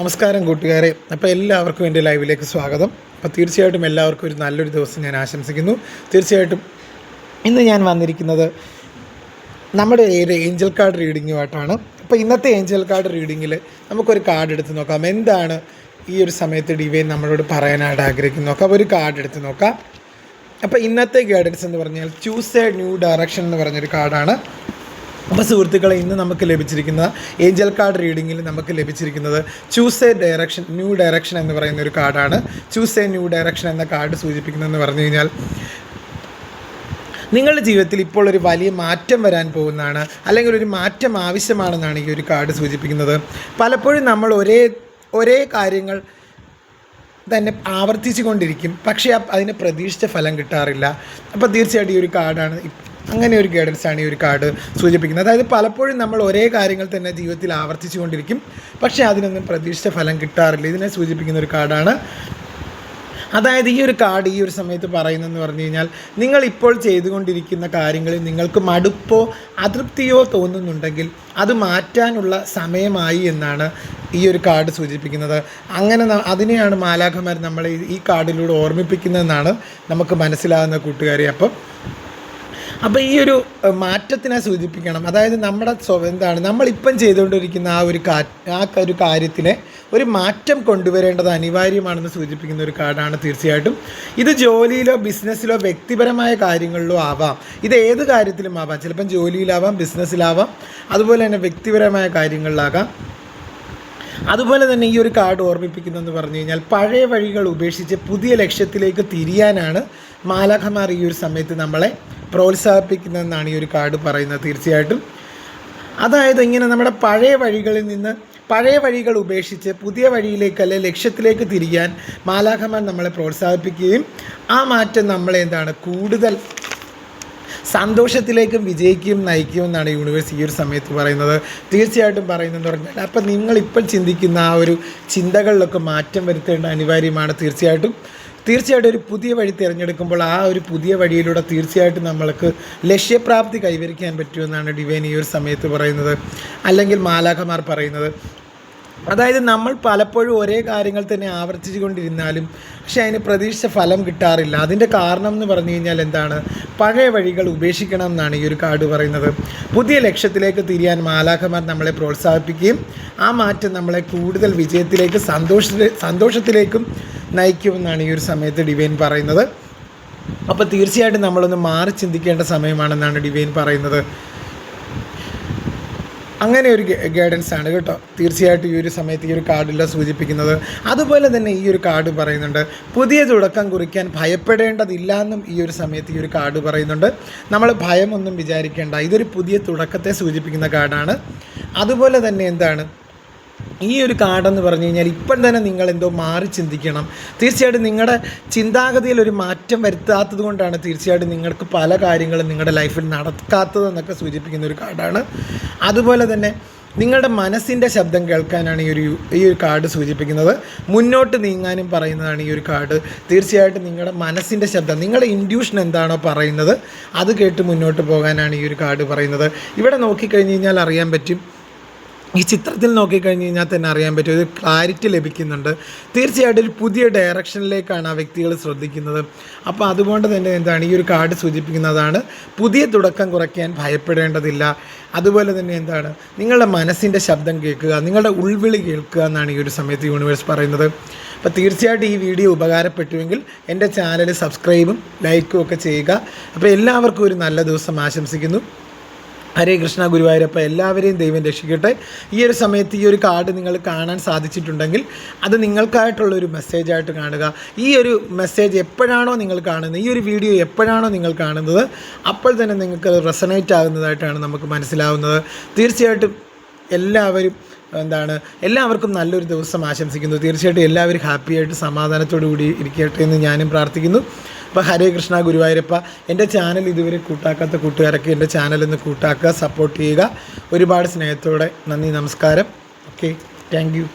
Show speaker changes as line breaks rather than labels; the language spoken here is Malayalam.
നമസ്കാരം കൂട്ടുകാരെ. അപ്പോൾ എല്ലാവർക്കും എൻ്റെ ലൈവിലേക്ക് സ്വാഗതം. അപ്പോൾ തീർച്ചയായിട്ടും എല്ലാവർക്കും ഒരു നല്ലൊരു ദിവസം ഞാൻ ആശംസിക്കുന്നു. തീർച്ചയായിട്ടും ഇന്ന് ഞാൻ വന്നിരിക്കുന്നത് നമ്മുടെ ഒരു ഏഞ്ചൽ കാർഡ് റീഡിങ്ങുമായിട്ടാണ്. അപ്പോൾ ഇന്നത്തെ ഏഞ്ചൽ കാർഡ് റീഡിങ്ങിൽ നമുക്കൊരു കാർഡ് എടുത്ത് നോക്കാം. എന്താണ് ഈ ഒരു സമയത്ത് ഡിവൈൻ നമ്മളോട് പറയാനായിട്ട് ആഗ്രഹിക്കുന്നു നോക്കാം. അപ്പോൾ ഒരു കാർഡ് എടുത്ത് നോക്കാം. അപ്പോൾ ഇന്നത്തെ ഗൈഡൻസ് എന്ന് പറഞ്ഞാൽ ചൂസ് എ ന്യൂ ഡയറക്ഷൻ എന്ന് പറഞ്ഞൊരു കാർഡാണ്. അപ്പോൾ സുഹൃത്തുക്കളെ, ഇന്ന് നമുക്ക് ലഭിച്ചിരിക്കുന്ന ഏഞ്ചൽ കാർഡ് റീഡിങ്ങിൽ നമുക്ക് ലഭിച്ചിരിക്കുന്നത് choose A direction, new direction എന്ന് പറയുന്ന ഒരു കാർഡാണ്. ചൂസ് എ ന്യൂ ഡയറക്ഷൻ എന്ന കാർഡ് സൂചിപ്പിക്കുന്നതെന്ന് പറഞ്ഞു കഴിഞ്ഞാൽ നിങ്ങളുടെ ജീവിതത്തിൽ ഇപ്പോൾ ഒരു വലിയ മാറ്റം വരാൻ പോകുന്നതാണ്, അല്ലെങ്കിൽ ഒരു മാറ്റം ആവശ്യമാണെന്നാണ് ഈ ഒരു കാർഡ് സൂചിപ്പിക്കുന്നത്. പലപ്പോഴും നമ്മൾ ഒരേ കാര്യങ്ങൾ തന്നെ ആവർത്തിച്ചു കൊണ്ടിരിക്കും, പക്ഷേ അതിന് പ്രതീക്ഷിച്ച ഫലം കിട്ടാറില്ല. അപ്പോൾ തീർച്ചയായിട്ടും ഈ ഒരു കാർഡാണ്, അങ്ങനെ ഒരു ഗൈഡൻസാണ് ഈ ഒരു കാർഡ് സൂചിപ്പിക്കുന്നത്. അതായത് പലപ്പോഴും നമ്മൾ ഒരേ കാര്യങ്ങൾ തന്നെ ജീവിതത്തിൽ ആവർത്തിച്ചു കൊണ്ടിരിക്കും, പക്ഷേ അതിനൊന്നും പ്രതീക്ഷിച്ച ഫലം കിട്ടാറില്ല. ഇതിനെ സൂചിപ്പിക്കുന്ന ഒരു കാർഡാണ്. അതായത് ഈ ഒരു കാർഡ് ഈ ഒരു സമയത്ത് പറയുന്നതെന്ന് പറഞ്ഞു കഴിഞ്ഞാൽ, നിങ്ങളിപ്പോൾ ചെയ്തുകൊണ്ടിരിക്കുന്ന കാര്യങ്ങളിൽ നിങ്ങൾക്ക് മടുപ്പോ അതൃപ്തിയോ തോന്നുന്നുണ്ടെങ്കിൽ അത് മാറ്റാനുള്ള സമയമായി എന്നാണ് ഈ ഒരു കാർഡ് സൂചിപ്പിക്കുന്നത്. അങ്ങനെ അതിനെയാണ് മാലാഖമാർ നമ്മളെ ഈ കാർഡിലൂടെ ഓർമ്മിപ്പിക്കുന്നതെന്നാണ് നമുക്ക് മനസ്സിലാകുന്ന കൂട്ടുകാരെ. അപ്പോൾ ഈ ഒരു മാറ്റത്തിനെ സൂചിപ്പിക്കണം. അതായത് നമ്മുടെ നമ്മളിപ്പം ചെയ്തുകൊണ്ടിരിക്കുന്ന ആ ഒരു കാര്യത്തിനെ ഒരു മാറ്റം കൊണ്ടുവരേണ്ടത് അനിവാര്യമാണെന്ന് സൂചിപ്പിക്കുന്ന ഒരു കാർഡാണ്. തീർച്ചയായിട്ടും ഇത് ജോലിയിലോ ബിസിനസ്സിലോ വ്യക്തിപരമായ കാര്യങ്ങളിലോ ആവാം. ഇത് ഏത് കാര്യത്തിലും ആവാം. ചിലപ്പം ജോലിയിലാവാം, ബിസിനസ്സിലാവാം, അതുപോലെ തന്നെ വ്യക്തിപരമായ കാര്യങ്ങളിലാകാം. അതുപോലെ തന്നെ ഈ ഒരു കാർഡ് ഓർമ്മിപ്പിക്കുന്നതെന്ന് പറഞ്ഞു കഴിഞ്ഞാൽ, പഴയ വഴികൾ ഉപേക്ഷിച്ച് പുതിയ ലക്ഷ്യത്തിലേക്ക് തിരിയാനാണ് മാലാഖമാർ ഈ ഒരു സമയത്ത് നമ്മളെ പ്രോത്സാഹിപ്പിക്കുന്നതെന്നാണ് ഈ ഒരു കാർഡ് പറയുന്നത്. തീർച്ചയായിട്ടും അതായത് ഇങ്ങനെ നമ്മുടെ പഴയ വഴികൾ ഉപേക്ഷിച്ച് പുതിയ വഴിയിലേക്ക്, അല്ലെ ലക്ഷ്യത്തിലേക്ക് തിരിയാൻ മാലാഖമാർ നമ്മളെ പ്രോത്സാഹിപ്പിക്കുകയും ആ മാറ്റം നമ്മളെ കൂടുതൽ സന്തോഷത്തിലേക്കും വിജയിക്കുകയും നയിക്കുമെന്നാണ് യൂണിവേഴ്സ് ഈ ഒരു സമയത്ത് പറയുന്നത്. തീർച്ചയായിട്ടും പറയുന്നതെന്ന് പറഞ്ഞാൽ, അപ്പം നിങ്ങളിപ്പോൾ ചിന്തിക്കുന്ന ആ ഒരു ചിന്തകളിലൊക്കെ മാറ്റം വരുത്തേണ്ട അനിവാര്യമാണ്. തീർച്ചയായിട്ടും ഒരു പുതിയ വഴി തിരഞ്ഞെടുക്കുമ്പോൾ ആ ഒരു പുതിയ വഴിയിലൂടെ തീർച്ചയായിട്ടും നമ്മൾക്ക് ലക്ഷ്യപ്രാപ്തി കൈവരിക്കാൻ പറ്റുമെന്നാണ് ഡിവൈൻ ഈ ഒരു സമയത്ത് പറയുന്നത്, അല്ലെങ്കിൽ മാലാഖമാർ പറയുന്നത്. അതായത് നമ്മൾ പലപ്പോഴും ഒരേ കാര്യങ്ങൾ തന്നെ ആവർത്തിച്ചു കൊണ്ടിരുന്നാലും പക്ഷേ അതിന് പ്രതീക്ഷിച്ച ഫലം കിട്ടാറില്ല. അതിൻ്റെ കാരണം എന്ന് പറഞ്ഞു കഴിഞ്ഞാൽ എന്താണ്? പഴയ വഴികൾ ഉപേക്ഷിക്കണം എന്നാണ് ഈ ഒരു കാർഡ് പറയുന്നത്. പുതിയ ലക്ഷ്യത്തിലേക്ക് തിരിയാൻ മാലാഖമാർ നമ്മളെ പ്രോത്സാഹിപ്പിക്കുകയും ആ മാറ്റം നമ്മളെ കൂടുതൽ വിജയത്തിലേക്ക്, സന്തോഷത്തിലേക്കും നയിക്കുമെന്നാണ് ഈ ഒരു സമയത്ത് ഡിവൈൻ പറയുന്നത്. അപ്പോൾ തീർച്ചയായിട്ടും നമ്മളൊന്ന് മാറി ചിന്തിക്കേണ്ട സമയമാണെന്നാണ് ഡിവൈൻ പറയുന്നത്. അങ്ങനെ ഒരു ഗൈഡൻസ് ആണ് കേട്ടോ. തീർച്ചയായിട്ടും ഈ ഒരു സമയത്ത് ഈ ഒരു കാർഡില്ല സൂചിപ്പിക്കുന്നത്. അതുപോലെ തന്നെ ഈ ഒരു കാർഡ് പറയുന്നുണ്ട്, പുതിയ തുടക്കം കുറിക്കാൻ ഭയപ്പെടേണ്ടതില്ല എന്നും ഈ ഒരു സമയത്ത് ഈ ഒരു കാർഡ് പറയുന്നുണ്ട്. നമ്മൾ ഭയമൊന്നും വിചാരിക്കേണ്ട, ഇതൊരു പുതിയ തുടക്കത്തെ സൂചിപ്പിക്കുന്ന കാർഡാണ്. അതുപോലെ തന്നെ ഈ ഒരു കാർഡെന്ന് പറഞ്ഞു കഴിഞ്ഞാൽ, ഇപ്പം തന്നെ നിങ്ങൾ എന്തോ മാറി ചിന്തിക്കണം. തീർച്ചയായിട്ടും നിങ്ങളുടെ ചിന്താഗതിയിൽ ഒരു മാറ്റം വരുത്താത്തത് കൊണ്ടാണ് തീർച്ചയായിട്ടും നിങ്ങൾക്ക് പല കാര്യങ്ങളും നിങ്ങളുടെ ലൈഫിൽ നടക്കാത്തതെന്നൊക്കെ സൂചിപ്പിക്കുന്ന ഒരു കാർഡാണ്. അതുപോലെ തന്നെ നിങ്ങളുടെ മനസ്സിൻ്റെ ശബ്ദം കേൾക്കാനാണ് ഈ ഒരു കാർഡ് സൂചിപ്പിക്കുന്നത്. മുന്നോട്ട് നീങ്ങാനും പറയുന്നതാണ് ഈ ഒരു കാർഡ്. തീർച്ചയായിട്ടും നിങ്ങളുടെ മനസ്സിൻ്റെ ശബ്ദം, നിങ്ങളുടെ ഇൻഡ്യൂഷൻ എന്താണോ പറയുന്നത് അത് കേട്ട് മുന്നോട്ട് പോകാനാണ് ഈ ഒരു കാർഡ് പറയുന്നത്. ഇവിടെ നോക്കിക്കഴിഞ്ഞ് കഴിഞ്ഞാൽ അറിയാൻ പറ്റും, ഈ ചിത്രത്തിൽ നോക്കിക്കഴിഞ്ഞ് കഴിഞ്ഞാൽ തന്നെ അറിയാൻ പറ്റും, ഒരു ക്ലാരിറ്റി ലഭിക്കുന്നുണ്ട്. തീർച്ചയായിട്ടും ഒരു പുതിയ ഡയറക്ഷനിലേക്കാണ് ആ വ്യക്തികൾ ശ്രദ്ധിക്കുന്നത്. അപ്പോൾ അതുകൊണ്ട് തന്നെ ഈ ഒരു കാർഡ് സൂചിപ്പിക്കുന്നതാണ്, പുതിയ തുടക്കം കുറയ്ക്കാൻ ഭയപ്പെടേണ്ടതില്ല. അതുപോലെ തന്നെ നിങ്ങളുടെ മനസ്സിൻ്റെ ശബ്ദം കേൾക്കുക, നിങ്ങളുടെ ഉൾവിളി കേൾക്കുക എന്നാണ് ഈ ഒരു സമയത്ത് യൂണിവേഴ്സ് പറയുന്നത്. അപ്പോൾ തീർച്ചയായിട്ടും ഈ വീഡിയോ ഉപകാരപ്പെട്ടുവെങ്കിൽ എൻ്റെ ചാനൽ സബ്സ്ക്രൈബും ലൈക്കും ഒക്കെ ചെയ്യുക. അപ്പോൾ എല്ലാവർക്കും ഒരു നല്ല ദിവസം ആശംസിക്കുന്നു. ഹരേ കൃഷ്ണ ഗുരുവായൂരപ്പ. എല്ലാവരെയും ദൈവം രക്ഷിക്കട്ടെ. ഈ ഒരു സമയത്ത് ഈ ഒരു കാർഡ് നിങ്ങൾ കാണാൻ സാധിച്ചിട്ടുണ്ടെങ്കിൽ അത് നിങ്ങൾക്കായിട്ടുള്ളൊരു മെസ്സേജായിട്ട് കാണുക. ഈ ഒരു മെസ്സേജ് എപ്പോഴാണോ നിങ്ങൾ കാണുന്നത്, ഈ ഒരു വീഡിയോ എപ്പോഴാണോ നിങ്ങൾ കാണുന്നത്, അപ്പോൾ തന്നെ നിങ്ങൾക്ക് റെസണേറ്റ് ആകുന്നതായിട്ടാണ് നമുക്ക് മനസ്സിലാവുന്നത്. തീർച്ചയായിട്ടും എല്ലാവർക്കും നല്ലൊരു ദിവസം ആശംസിക്കുന്നു. തീർച്ചയായിട്ടും എല്ലാവരും ഹാപ്പിയായിട്ട് സമാധാനത്തോടു കൂടി ഇരിക്കട്ടെ എന്ന് ഞാനും പ്രാർത്ഥിക്കുന്നു. അപ്പോൾ ഹരേ കൃഷ്ണ ഗുരുവായൂരപ്പ. എൻ്റെ ചാനൽ ഇതുവരെ കൂട്ടാക്കാത്ത കൂട്ടുകാരൊക്കെ എൻ്റെ ചാനലൊന്ന് കൂട്ടാക്കുക, സപ്പോർട്ട് ചെയ്യുക. ഒരുപാട് സ്നേഹത്തോടെ നന്ദി, നമസ്കാരം. Okay, thank you.